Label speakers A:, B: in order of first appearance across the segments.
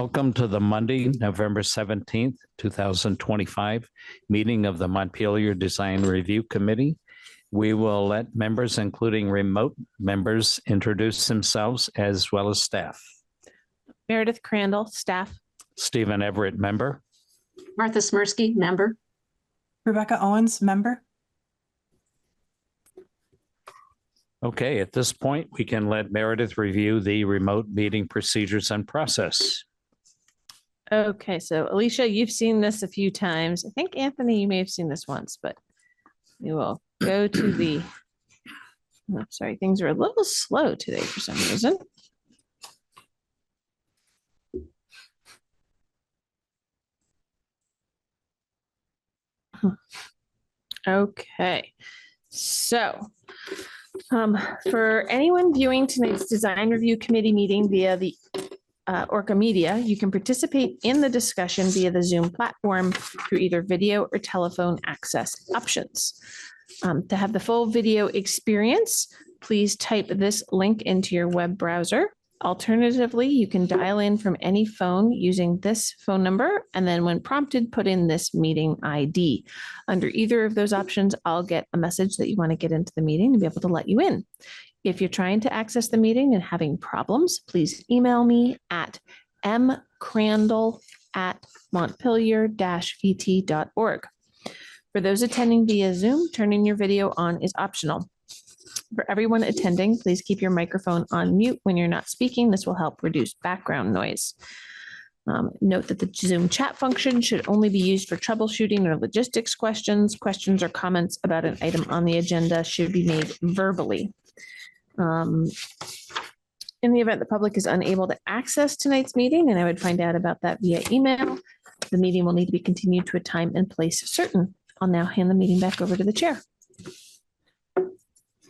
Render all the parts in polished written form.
A: Welcome to the Monday, November 17th, 2025 meeting of the Montpelier Design Review Committee. We will let members, including remote members, introduce themselves as well as staff.
B: Meredith Crandall, staff.
A: Stephen Everett, member.
C: Martha Smirsky, member.
D: Rebecca Owens, member.
A: Okay, at this point, we can let Meredith review the remote meeting procedures and process.
B: Okay, so Alicia, you've seen this a few times. I think Anthony, you may have seen this once, but we will go to the, oh, sorry, things are a little slow today for some reason. Okay, so for anyone viewing tonight's design review committee meeting via the Orca Media, you can participate in the discussion via the Zoom platform through either video or telephone access options. To have the full video experience, please type this link into your web browser. Alternatively, you can dial in from any phone using this phone number, and then when prompted, put in this meeting ID. Under either of those options, I'll get a message that you want to get into the meeting to be able to let you in. If you're trying to access the meeting and having problems, please email me at mcrandall@montpelier-vt.org. For those attending via Zoom, turning your video on is optional. For everyone attending, please keep your microphone on mute when you're not speaking. This will help reduce background noise. Note that the Zoom chat function should only be used for troubleshooting or logistics questions. Questions or comments about an item on the agenda should be made verbally. In the event the public is unable to access tonight's meeting, and I would find out about that via email, the meeting will need to be continued to a time and place certain. I'll now hand the meeting back over to the chair.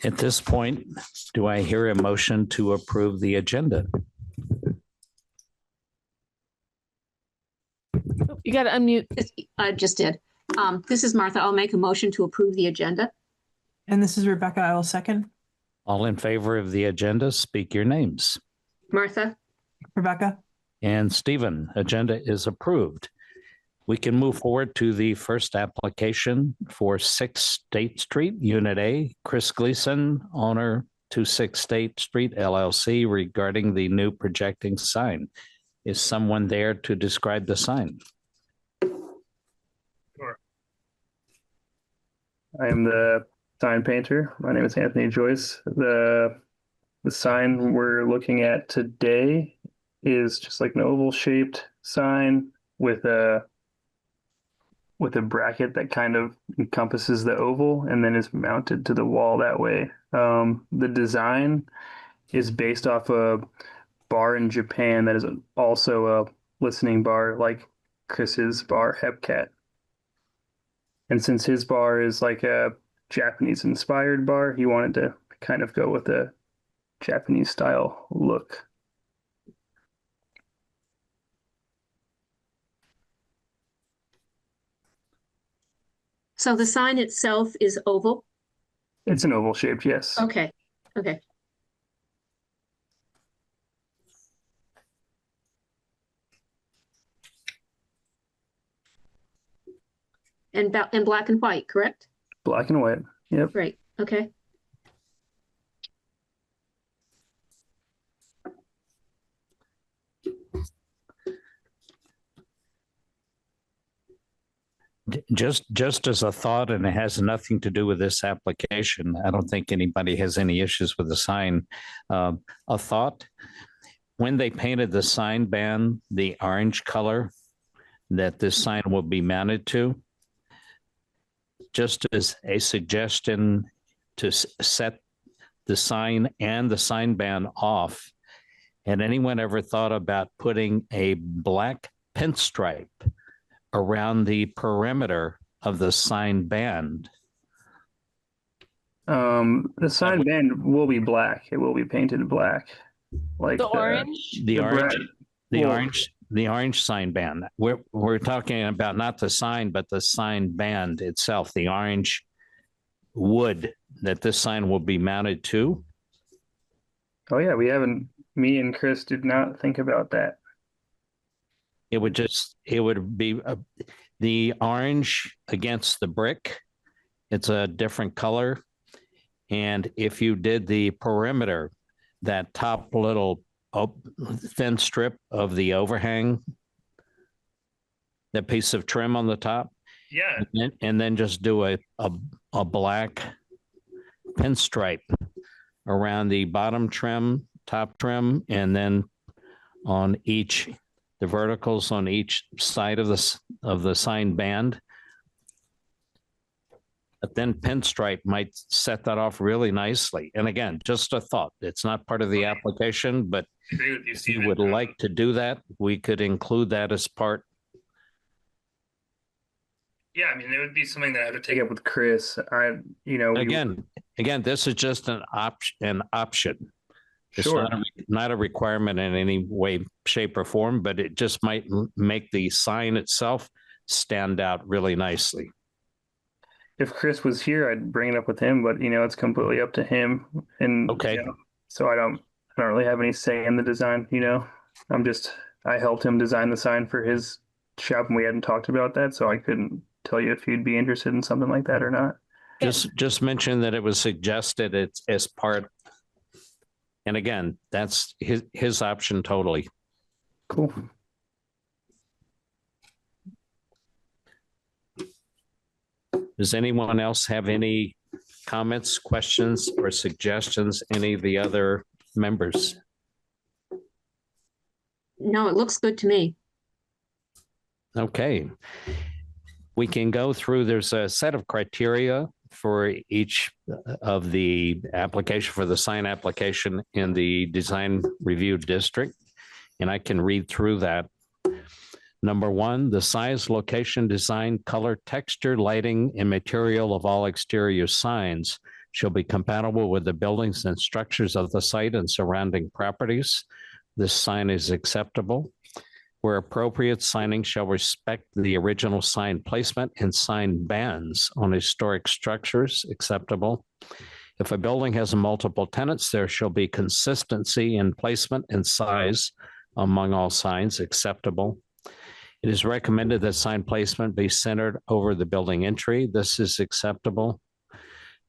A: At this point, do I hear a motion to approve the agenda?
B: Oh, you got to unmute.
C: I just did. This is Martha. I'll make a motion to approve the agenda.
D: And this is Rebecca. I will second.
A: All in favor of the agenda, speak your names.
C: Martha.
D: Rebecca.
A: And Stephen, agenda is approved. We can move forward to the first application for 6 State Street, Unit A, Chris Gleason, owner 26 State Street, LLC, regarding the new projecting sign. Is someone there to describe the sign?
E: Sure. I am the sign painter. My name is Anthony Joyce. The sign we're looking at today is just like an oval shaped sign with a bracket that kind of encompasses the oval and then is mounted to the wall that way. The design is based off a bar in Japan that is also a listening bar like Chris's bar, Hepcat. And since his bar is like a Japanese inspired bar, he wanted to kind of go with a Japanese style look.
C: So the sign itself is oval?
E: It's an oval shaped, yes.
C: Okay. Okay. And black and white, correct?
E: Black and white. Yep.
C: Right. Okay.
A: Just as a thought, and it has nothing to do with this application. I don't think anybody has any issues with the sign. A thought, when they painted the sign band, the orange color that this sign will be mounted to, just as a suggestion to set the sign and the sign band off, had anyone ever thought about putting a black pinstripe around the perimeter of the sign band?
E: The sign band will be black. It will be painted black. Like
B: The orange?
A: The orange sign band. We're talking about not the sign, but the sign band itself, the orange wood that this sign will be mounted to.
E: Oh yeah, me and Chris did not think about that.
A: It would be the orange against the brick. It's a different color. And if you did the perimeter, that top little thin strip of the overhang, that piece of trim on the top,
E: Yeah.
A: and then just do a black pinstripe around the bottom trim, top trim, and then on the verticals on each side of the sign band. A thin pinstripe might set that off really nicely. And again, just a thought. It's not part of the application, but
E: I agree with you,
A: if you would like to do that, we could include that as part.
E: Yeah, I mean, it would be something that I would take up with Chris.
A: Again, this is just an option. It's
E: Sure.
A: not a requirement in any way, shape, or form, but it just might make the sign itself stand out really nicely.
E: If Chris was here, I'd bring it up with him, but it's completely up to him. And
A: Okay.
E: So I don't really have any say in the design. I helped him design the sign for his shop, and we hadn't talked about that, so I couldn't tell you if you'd be interested in something like that or not.
A: Just mention that it was suggested it's as part. And again, that's his option totally.
E: Cool.
A: Does anyone else have any comments, questions, or suggestions? Any of the other members?
C: No, it looks good to me.
A: Okay. We can go through, there's a set of criteria for each of the application for the sign application in the design review district. And I can read through that. Number one, the size, location, design, color, texture, lighting, and material of all exterior signs shall be compatible with the buildings and structures of the site and surrounding properties. This sign is acceptable. Where appropriate, signing shall respect the original sign placement and sign bands on historic structures. Acceptable. If a building has multiple tenants, there shall be consistency in placement and size among all signs. Acceptable. It is recommended that sign placement be centered over the building entry. This is acceptable.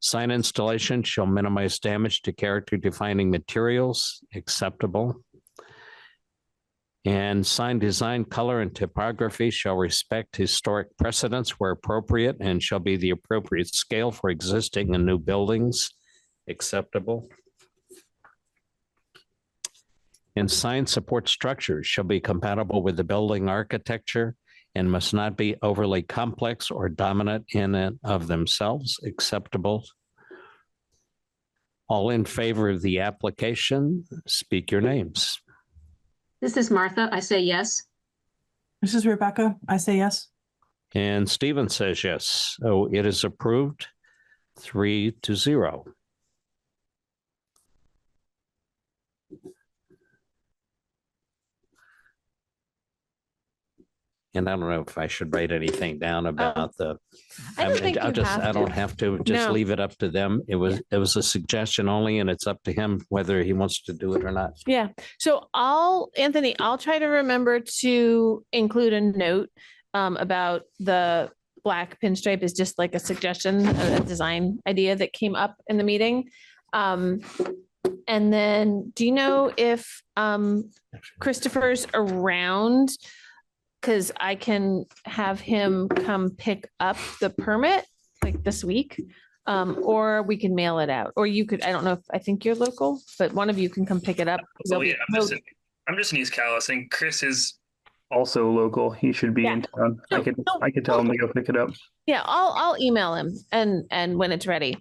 A: Sign installation shall minimize damage to character defining materials. Acceptable. And sign design, color, and typography shall respect historic precedents where appropriate and shall be the appropriate scale for existing and new buildings. Acceptable. And sign support structures shall be compatible with the building architecture and must not be overly complex or dominant in and of themselves. Acceptable. All in favor of the application, speak your names.
C: This is Martha. I say yes.
D: This is Rebecca. I say yes.
A: And Stephen says yes. So it is approved 3-0. And I don't know if I should write anything down about
B: I don't think you have
A: I don't have to, just
B: No.
A: leave it up to them. It was a suggestion only, and it's up to him whether he wants to do it or not.
B: Yeah. So Anthony, I'll try to remember to include a note about the black pinstripe is just like a suggestion, a design idea that came up in the meeting. And then do you know if Christopher's around? Because I can have him come pick up the permit like this week. Or we can mail it out, or you could, I don't know if, I think you're local, but one of you can come pick it up.
E: Oh yeah, I'm just in East Calais, and Chris is also local. He should be in town. I could tell him to go pick it up.
B: Yeah, I'll email him and when it's ready.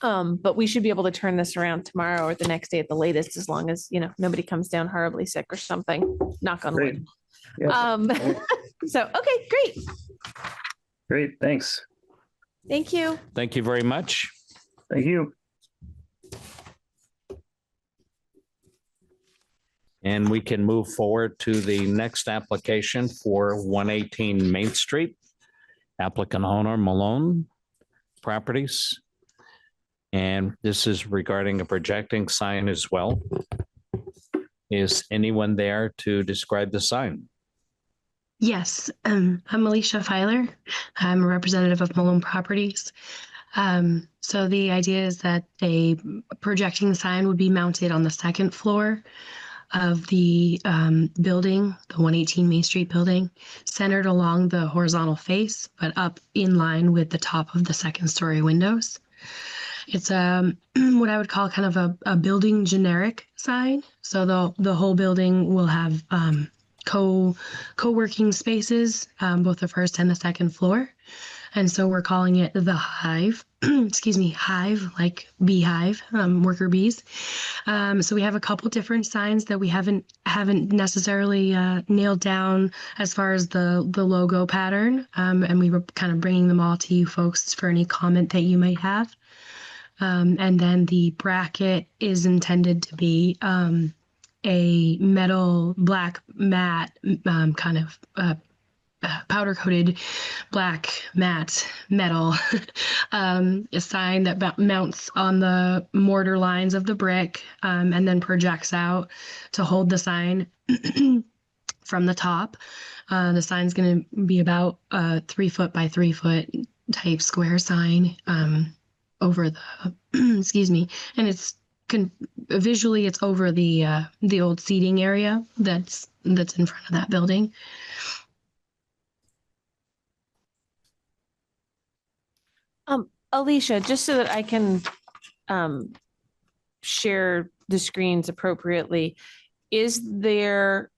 B: But we should be able to turn this around tomorrow or the next day at the latest, as long as, nobody comes down horribly sick or something, knock on wood.
E: Yeah.
B: So, okay, great.
E: Great. Thanks.
B: Thank you.
A: Thank you very much.
E: Thank you.
A: And we can move forward to the next application for 118 Main Street. Applicant owner Malone Properties. And this is regarding a projecting sign as well. Is anyone there to describe the sign?
F: Yes, I'm Alicia Filer. I'm a representative of Malone Properties. So the idea is that a projecting sign would be mounted on the second floor of the building, the 118 Main Street building, centered along the horizontal face, but up in line with the top of the second story windows. It's what I would call kind of a building generic sign. So the whole building will have co-working spaces, both the first and the second floor. And so we're calling it the Hive, excuse me, Hive, like beehive, worker bees. So we have a couple different signs that we haven't necessarily nailed down as far as the logo pattern. And we were kind of bringing them all to you folks for any comment that you might have. And then the bracket is intended to be a metal black matte kind of powder coated black matte metal a sign that mounts on the mortar lines of the brick and then projects out to hold the sign from the top. The sign's going to be about a 3 foot by 3 foot type square sign over the excuse me, and it's visually it's over the old seating area that's in front of that building.
B: Alicia, just so that I can share the screens appropriately, is there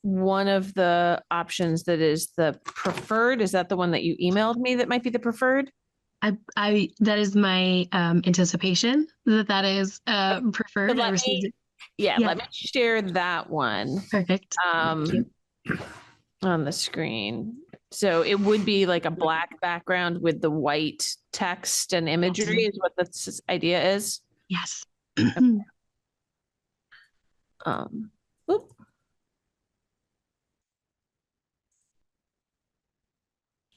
B: one of the options that is the preferred? Is that the one that you emailed me that might be the preferred?
F: I that is my anticipation that is preferred.
B: So let me share that one.
F: Perfect.
B: On the screen. So it would be like a black background with the white text and imagery is what the idea is.
F: Yes.
B: Whoop.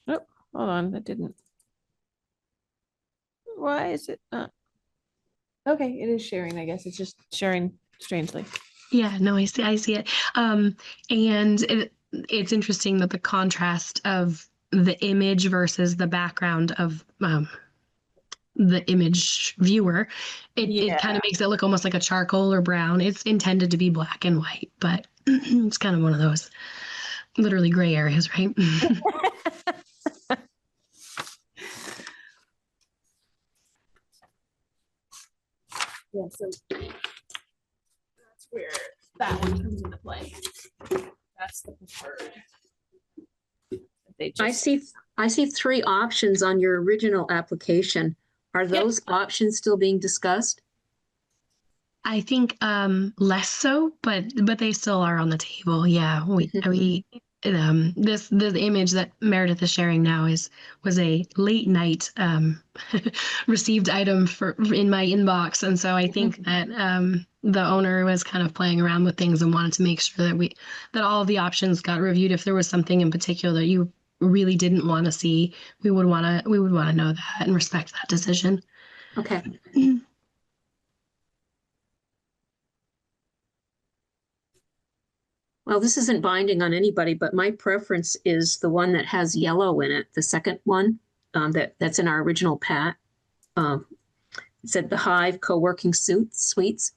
B: Oh, hold on, that didn't. Why is it not? Okay, it is sharing, I guess. It's just sharing strangely.
F: Yeah, no, I see it. And it's interesting that the contrast of the image versus the background of the image viewer, it kind of makes it look almost like a charcoal or brown. It's intended to be black and white, but it's kind of one of those literally gray areas, right?
B: Yeah, so that's where that one comes into play. That's the preferred.
C: I see 3 options on your original application. Are those options still being discussed?
F: I think less so, but they still are on the table. Yeah, this image that Meredith is sharing now was a late night received item in my inbox, and so I think that the owner was kind of playing around with things and wanted to make sure that all of the options got reviewed. If there was something in particular that you really didn't want to see, we would want to know that and respect that decision.
C: Okay. Well, this isn't binding on anybody, but my preference is the one that has yellow in it, the second one that's in our original PAT. It said the Hive co-working suites.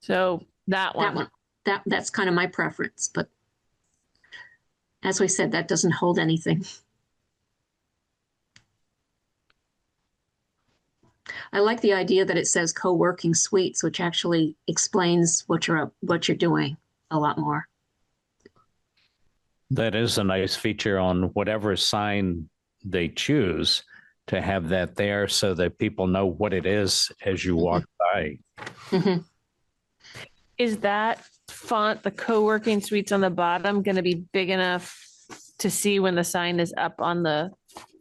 B: So that one.
C: That's kind of my preference, but as we said, that doesn't hold anything. I like the idea that it says co-working suites, which actually explains what you're doing a lot more.
A: That is a nice feature on whatever sign they choose to have that there so that people know what it is as you walk by.
C: Mm-hmm.
B: Is that font, the co-working suites on the bottom, going to be big enough to see when the sign is up on the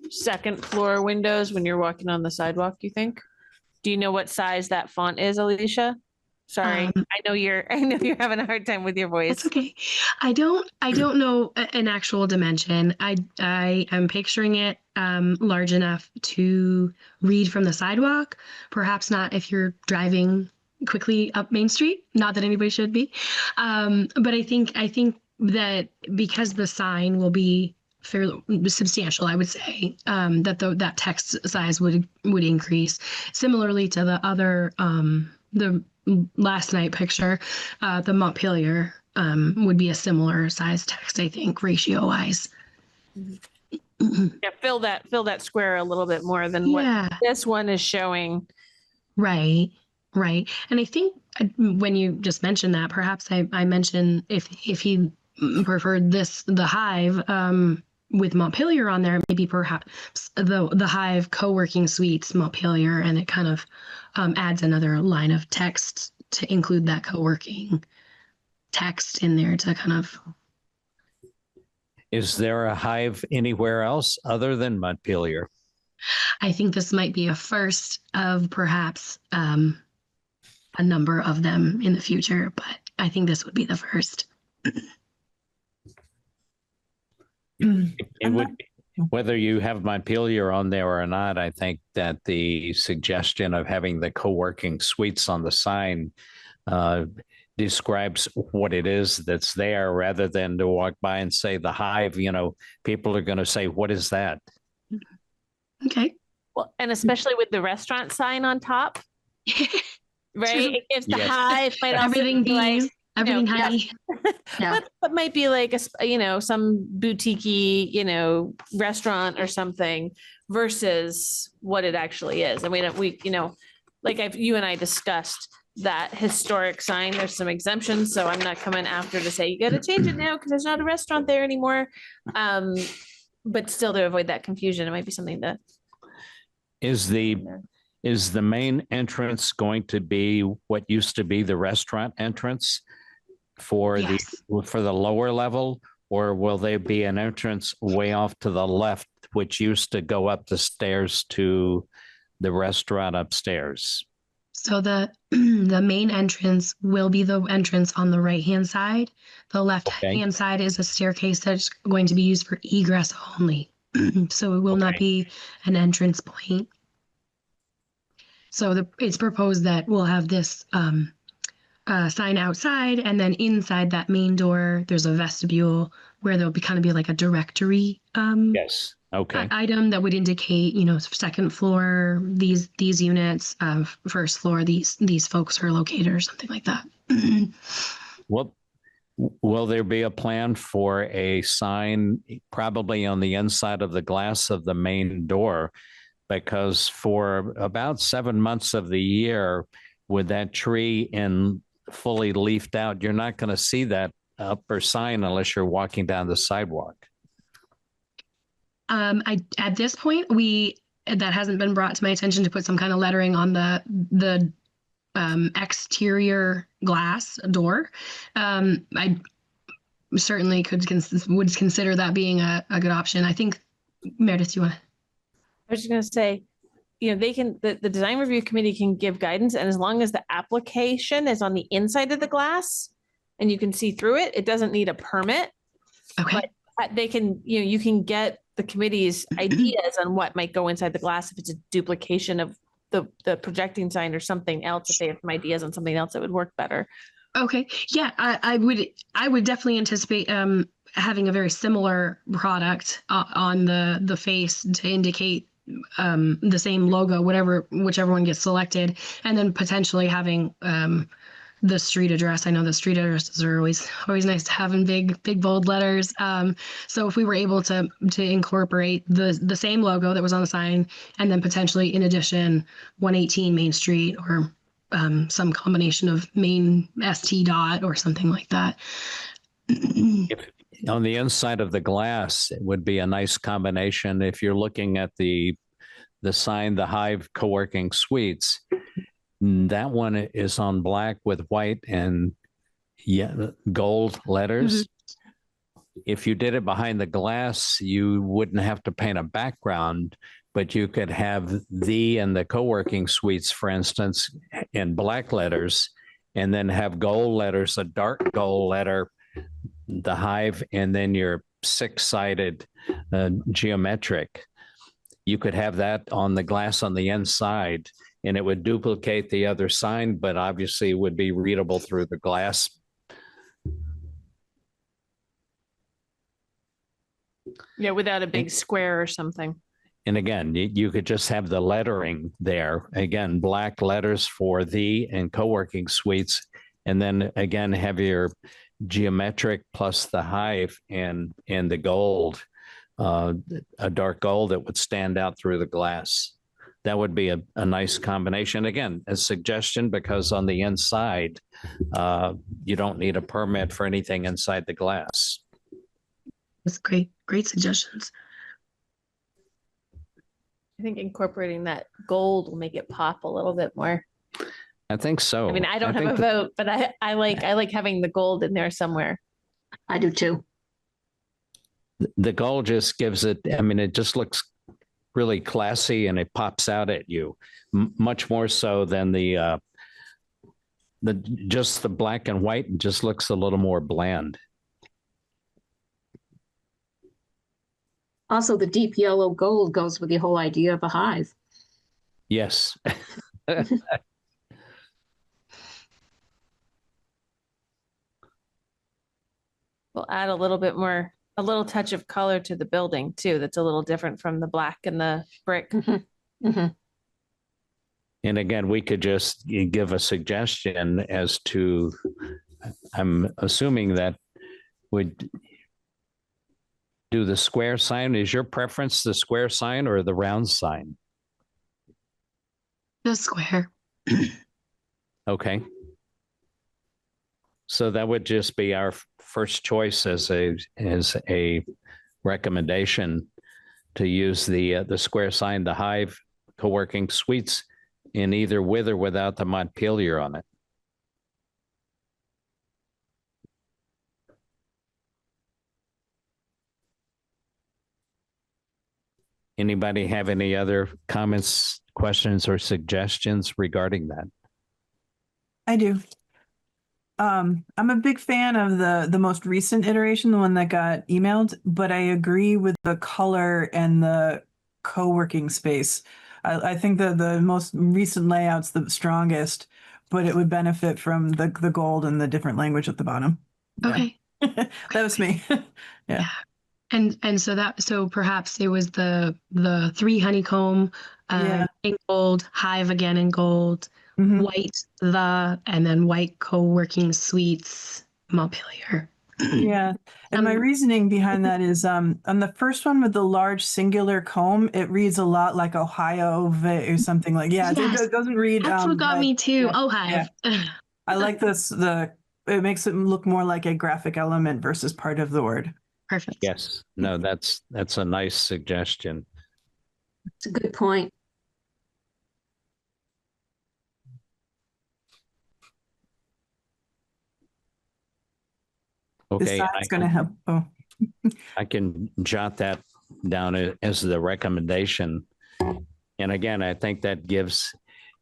B: second floor windows when you're walking on the sidewalk, you think? Do you know what size that font is, Alicia? Sorry, I know you're having a hard time with your voice.
F: That's okay. I don't know an actual dimension. I am picturing it large enough to read from the sidewalk. Perhaps not if you're driving quickly up Main Street. Not that anybody should be. But I think that because the sign will be fairly substantial, I would say, that text size would increase. Similarly to the other, the last night picture, the Montpelier would be a similar size text, I think, ratio wise.
B: Yeah, fill that square a little bit more than
F: Yeah.
B: what this one is showing.
F: Right. And I think when you just mentioned that, perhaps I mentioned if he preferred the Hive with Montpelier on there, maybe perhaps the Hive co-working suites Montpelier, and it kind of adds another line of text to include that co-working text in there to kind of.
A: Is there a Hive anywhere else other than Montpelier?
F: I think this might be a first of perhaps a number of them in the future, but I think this would be the first.
A: It would, whether you have Montpelier on there or not, I think that the suggestion of having the co-working suites on the sign describes what it is that's there, rather than to walk by and say the Hive. People are going to say, what is that?
F: Okay.
B: Well, and especially with the restaurant sign on top, right? It gives the
A: Yes.
B: Hive might also
F: Everything
B: be like,
F: bees, everything honey.
C: Yeah.
B: but might be like some boutique-y, restaurant or something versus what it actually is. I mean, like you and I discussed that historic sign, there's some exemptions, so I'm not coming after to say you got to change it now because there's not a restaurant there anymore. But still, to avoid that confusion, it might be something that
A: Is the main entrance going to be what used to be the restaurant entrance for
F: Yes.
A: for the lower level, or will there be an entrance way off to the left, which used to go up the stairs to the restaurant upstairs?
F: So the main entrance will be the entrance on the right-hand side. The left-hand side is a staircase that's going to be used for egress only. So it will not be an entrance point. So it's proposed that we'll have this sign outside, and then inside that main door, there's a vestibule where there'll be like a directory
A: Yes. Okay.
F: item that would indicate, second floor, these units, first floor, these folks are located, or something like that.
A: Well, will there be a plan for a sign probably on the inside of the glass of the main door? Because for about 7 months of the year, with that tree fully leafed out, you're not going to see that upper sign unless you're walking down the sidewalk.
F: At this point, that hasn't been brought to my attention to put some kind of lettering on the exterior glass door. I certainly would consider that being a good option. I think, Meredith, you want to?
B: I was just going to say, the design review committee can give guidance, and as long as the application is on the inside of the glass and you can see through it, it doesn't need a permit.
F: Okay.
B: But they can, you can get the committee's ideas on what might go inside the glass if it's a duplication of the projecting sign or something else. If they have some ideas on something else that would work better.
F: Okay. Yeah, I would definitely anticipate having a very similar product on the face to indicate the same logo, whichever one gets selected, and then potentially having the street address. I know the street addresses are always nice to have in big bold letters. So if we were able to incorporate the same logo that was on the sign, and then potentially in addition 118 Main Street, or some combination of Main ST dot or something like that.
A: If on the inside of the glass, it would be a nice combination. If you're looking at the sign, the Hive Co-working Suites, that one is on black with white and gold letters. Mm-hmm. If you did it behind the glass, you wouldn't have to paint a background, but you could have and the Co-working Suites, for instance, in black letters, and then have gold letters, a dark gold letter, the Hive, and then your 6-sided geometric. You could have that on the glass on the inside, and it would duplicate the other sign, but obviously would be readable through the glass.
B: Yeah, without a big square or something.
A: And again, you could just have the lettering there. Again, black letters for the and co-working suites. And then again, have your geometric plus the hive and the gold, a dark gold that would stand out through the glass. That would be a nice combination. Again, a suggestion, because on the inside, you don't need a permit for anything inside the glass.
F: That's great. Great suggestions.
B: I think incorporating that gold will make it pop a little bit more.
A: I think so.
B: I mean, I don't have
A: think
B: a vote, but I like having the gold in there somewhere.
C: I do too.
A: the gold just gives it, I mean, it just looks really classy and it pops out at you much more so than the just the black and white. It just looks a little more bland.
C: Also, the deep yellow gold goes with the whole idea of a hive.
A: Yes.
B: We'll add a little bit more, a little touch of color to the building too. That's a little different from the black and the brick.
C: Mm-hmm.
A: And again, we could just give a suggestion as to, I'm assuming that would do the square sign. Is your preference the square sign or the round sign?
F: The square.
A: Okay. So that would just be our first choice as a recommendation, to use the square sign, the Hive co-working suites, in either with or without the Montpelier on it. Anybody have any other comments, questions, or suggestions regarding that?
D: I do. I'm a big fan of the most recent iteration, the one that got emailed, but I agree with the color and the co-working space. I think the most recent layout's the strongest, but it would benefit from the gold and the different language at the bottom.
F: Okay.
D: That was me. Yeah.
F: And so perhaps it was the 3 honeycomb, in gold, hive again in gold, white, and then white co-working suites, Montpelier.
D: Yeah. And my reasoning behind that is on the first one with the large singular comb, it reads a lot like Ohio or something like,
F: Yes.
D: It doesn't read.
F: That's what got me too.
D: Yeah,
F: Oh, hive.
D: yeah. I like this. It makes it look more like a graphic element versus part of the word.
F: Perfect.
A: Yes. No, that's a nice suggestion.
C: It's a good point.
A: Okay.
D: It's going to help. Oh.
A: I can jot that down as the recommendation. And again, I think that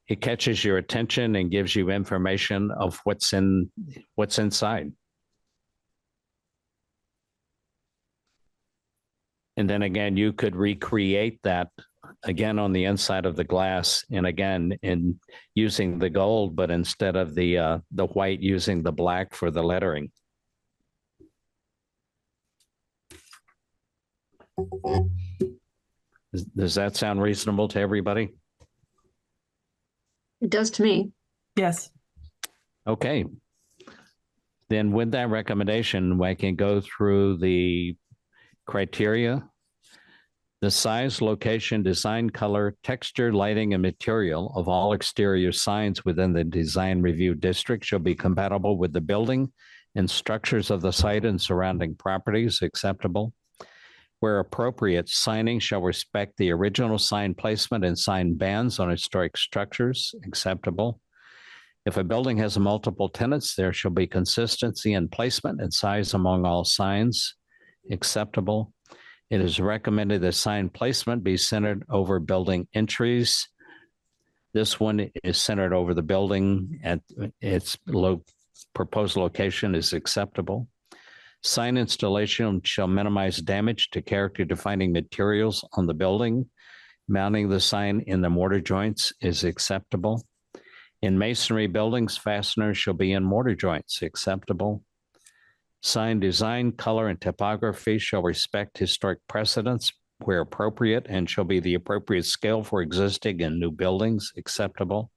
A: it catches your attention and gives you information of what's inside. And then again, you could recreate that again on the inside of the glass, and again, in using the gold, but instead of the white, using the black for the lettering. Does that sound reasonable to everybody?
C: It does to me.
D: Yes.
A: Okay. Then with that recommendation, we can go through the criteria: the size, location, design, color, texture, lighting, and material of all exterior signs within the design review district shall be compatible with the building and structures of the site and surrounding properties. Acceptable. Where appropriate, signing shall respect the original sign placement and sign bands on historic structures. Acceptable. If a building has multiple tenants, there shall be consistency in placement and size among all signs. Acceptable. It is recommended that sign placement be centered over building entries. This one is centered over the building at its proposed location is acceptable. Sign installation shall minimize damage to character defining materials on the building. Mounting the sign in the mortar joints is acceptable. In masonry buildings, fasteners shall be in mortar joints. Acceptable. Sign design, color, and typography shall respect historic precedents where appropriate and shall be the appropriate scale for existing and new buildings acceptable.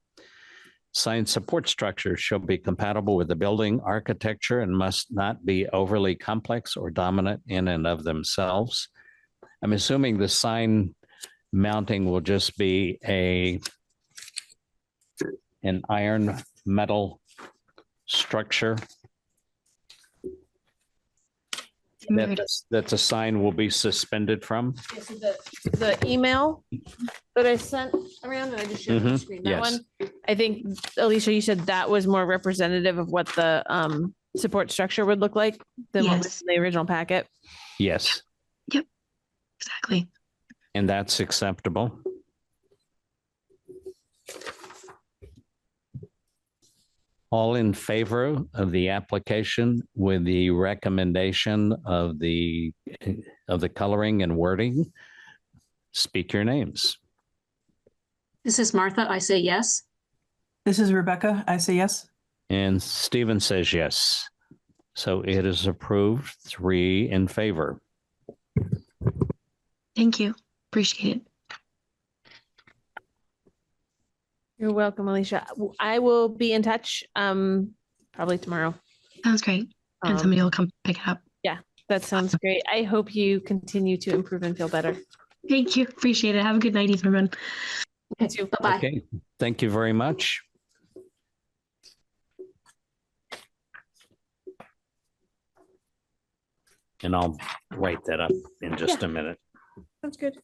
A: Sign support structures shall be compatible with the building architecture and must not be overly complex or dominant in and of themselves. I'm assuming the sign mounting will just be an iron metal structure that the sign will be suspended from.
B: Yeah, so the email that I sent around, and I just shared on the screen, that
A: yes.
B: one, I think, Alicia, you said that was more representative of what the support structure would look like than what was
F: Yes.
B: in the original packet.
A: Yes,
F: Exactly.
A: and that's acceptable. All in favor of the application with the recommendation of the coloring and wording, speak your names.
C: This is Martha. I say yes.
D: This is Rebecca. I say yes.
A: And Stephen says yes. So it is approved, 3 in favor.
F: Thank you. Appreciate it.
B: You're welcome, Alicia. I will be in touch probably tomorrow.
F: Sounds great. And somebody will come pick it up.
B: That sounds great. I hope you continue to improve and feel better.
F: Thank you. Appreciate it. Have a good night, everyone.
B: You too.
C: Bye-bye.
A: Okay, thank you very much. And I'll write that up in just a minute.
B: Sounds good.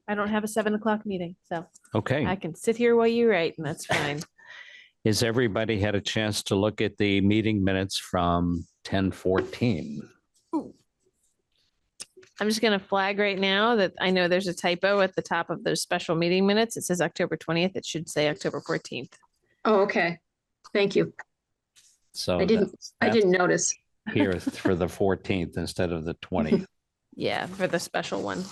B: I don't have a 7 o'clock meeting, so I
A: Okay,
B: can sit here while you write, and that's fine.
A: has everybody had a chance to look at the meeting minutes from 10:14?
B: I'm just going to flag right now that I know there's a typo at the top of those special meeting minutes. It says October 20th. It should say October 14th.
C: Oh, okay. Thank you.
A: So
C: I didn't notice.
A: here for the 14th instead of the 20th.
B: Yeah, for the special one.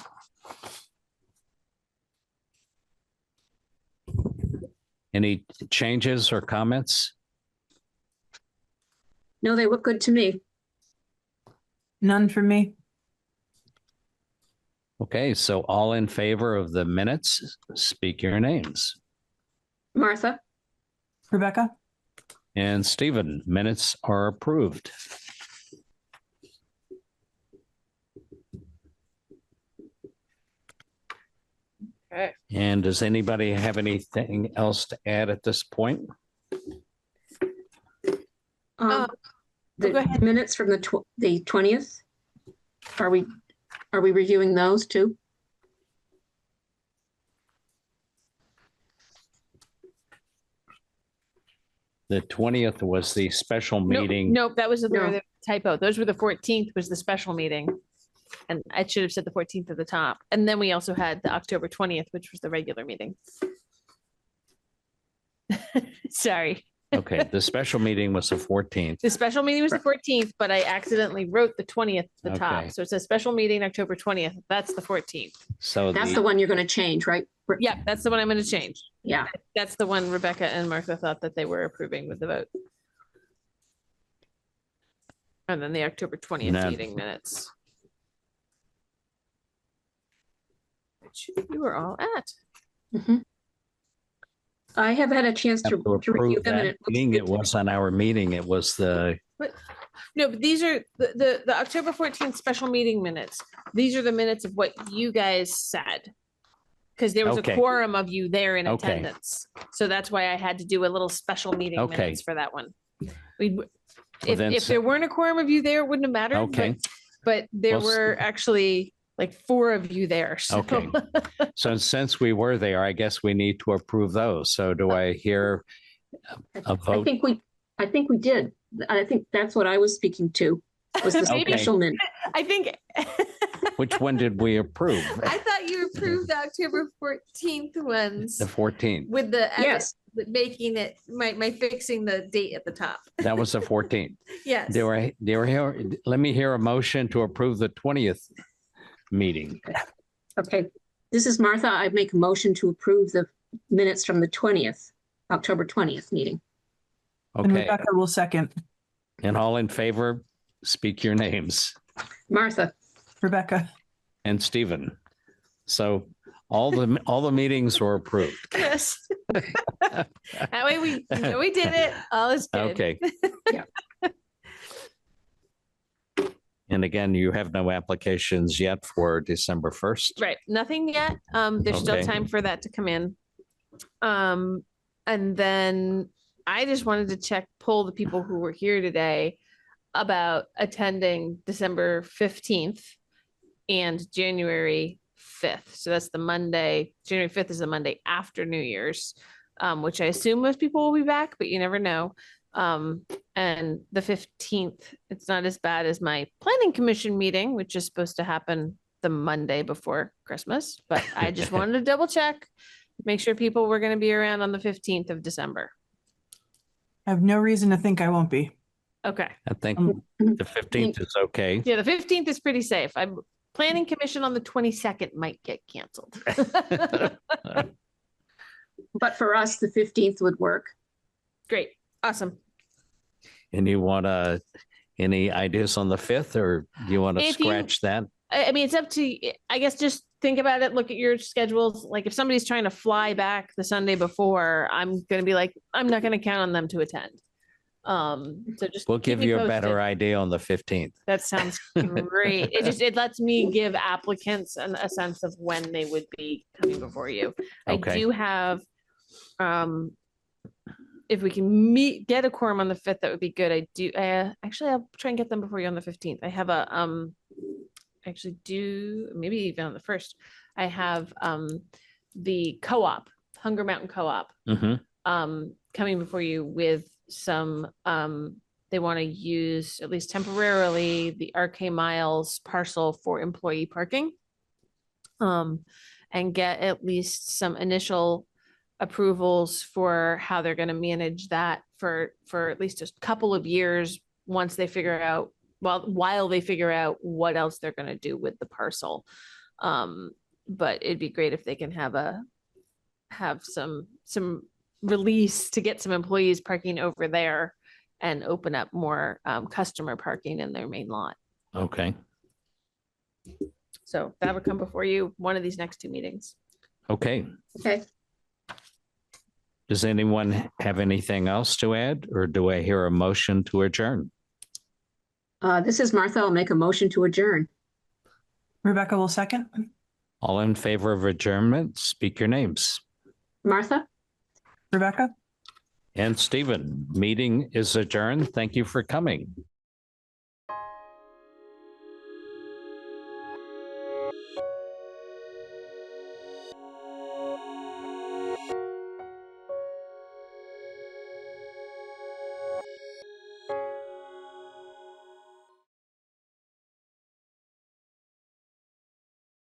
A: Any changes or comments?
C: No, they look good to me.
D: None for me.
A: Okay, so all in favor of the minutes, speak your names.
C: Martha,
D: Rebecca?
A: And Stephen, minutes are approved.
B: Okay.
A: And does anybody have anything else to add at this point?
C: um,
B: go ahead.
C: the minutes from the 20th, are we reviewing those too?
A: The 20th was the special meeting.
B: Nope, that was
C: No.
B: the typo. Those were the 14th was the special meeting. And I should have said the 14th at the top. And then we also had the October 20th, which was the regular meeting. Sorry.
A: Okay, the special meeting was the 14th.
B: The special meeting was the 14th, but I accidentally wrote the 20th at the
A: Okay.
B: top. So it says special meeting October 20th. That's the 14th.
A: So
C: That's the one you're going to change, right?
B: Yeah, that's the one I'm going to change.
C: Yeah.
B: That's the one Rebecca and Martha thought that they were approving with the vote. And then the October 20th
A: No.
B: meeting minutes. Which you were all at.
C: Mhm. I have had a chance
A: have
C: to
A: to
C: review
A: approve
C: them and
A: that
C: it looks
A: meeting.
C: good
A: It
C: to me.
A: was on our meeting. It was the,
B: No, but these are the October 14th special meeting minutes. These are the minutes of what you guys said. Because there was
A: Okay.
B: a quorum of you there in
A: Okay.
B: attendance. So that's why I had to do a little special meeting
A: Okay.
B: minutes for that one. We,
A: then
B: if there weren't a quorum of you there, it wouldn't have mattered.
A: okay,
B: But there
A: Well,
B: were actually like 4 of you there. So
A: okay. So since we were there, I guess we need to approve those. So do I hear a
C: I
A: vote?
C: think we did. I think that's what I was speaking to, was the
B: Maybe.
C: special minute.
B: I think
A: Which one did we approve?
B: I thought you approved the October 14th ones
A: The 14th.
B: with the
C: Yes.
B: with making it my fixing the date at the top.
A: That was the 14th.
B: Yes.
A: Let me hear a motion to approve the 20th meeting.
C: Okay. This is Martha. I make a motion to approve the minutes from the 20th, October 20th meeting.
D: And
A: Okay,
D: Rebecca will second.
A: and all in favor, speak your names,
C: Martha,
D: Rebecca.
A: and Stephen. So all the meetings were approved.
B: Yes. That way we did it. All is good.
A: Okay.
C: Yeah.
A: And again, you have no applications yet for December 1st.
B: Right. Nothing yet. There's still
A: Okay.
B: time for that to come in. And then I just wanted to poll the people who were here today about attending December 15th and January 5th. So that's the Monday. January 5th is the Monday after New Year's, which I assume most people will be back, but you never know. And the 15th, it's not as bad as my planning commission meeting, which is supposed to happen the Monday before Christmas, but I just wanted to double check, make sure people were going to be around on the 15th of December.
D: I have no reason to think I won't be.
B: Okay.
A: I think the 15th is okay.
B: Yeah, the 15th is pretty safe. I'm planning commission on the 22nd might get canceled.
C: but for us, the 15th would work.
B: Great. Awesome.
A: And you want any ideas on the 5th, or do you want to
B: If you-
A: scratch that?
B: I mean, it's up to you. I guess just think about it. Look at your schedules. Like if somebody's trying to fly back the Sunday before, I'm going to be like, I'm not going to count on them to attend. So just
A: We'll
B: keep
A: give
B: me
A: you a
B: posted.
A: better idea on the 15th.
B: That sounds great. It lets me give applicants a sense of when they would be coming before you.
A: Okay.
B: I do have, if we can get a quorum on the 5th, that would be good. I do, actually, I'll try and get them before you on the 15th. I have maybe even on the 1st. I have, the co-op, Hunger Mountain Co-op,
A: Mhm.
B: coming before you with some, they want to use at least temporarily the RK Miles parcel for employee parking. And get at least some initial approvals for how they're going to manage that for at least a couple of years once they figure out, while they figure out what else they're going to do with the parcel. But it'd be great if they can have some release to get some employees parking over there and open up more customer parking in their main lot.
A: Okay.
B: So that would come before you one of these next two meetings.
A: Okay.
C: Okay.
A: Does anyone have anything else to add, or do I hear a motion to adjourn?
C: This is Martha. I'll make a motion to adjourn.
D: Rebecca will second.
A: All in favor of adjournment, speak your names.
C: Martha?
D: Rebecca?
A: And Stephen, meeting is adjourned. Thank you for coming.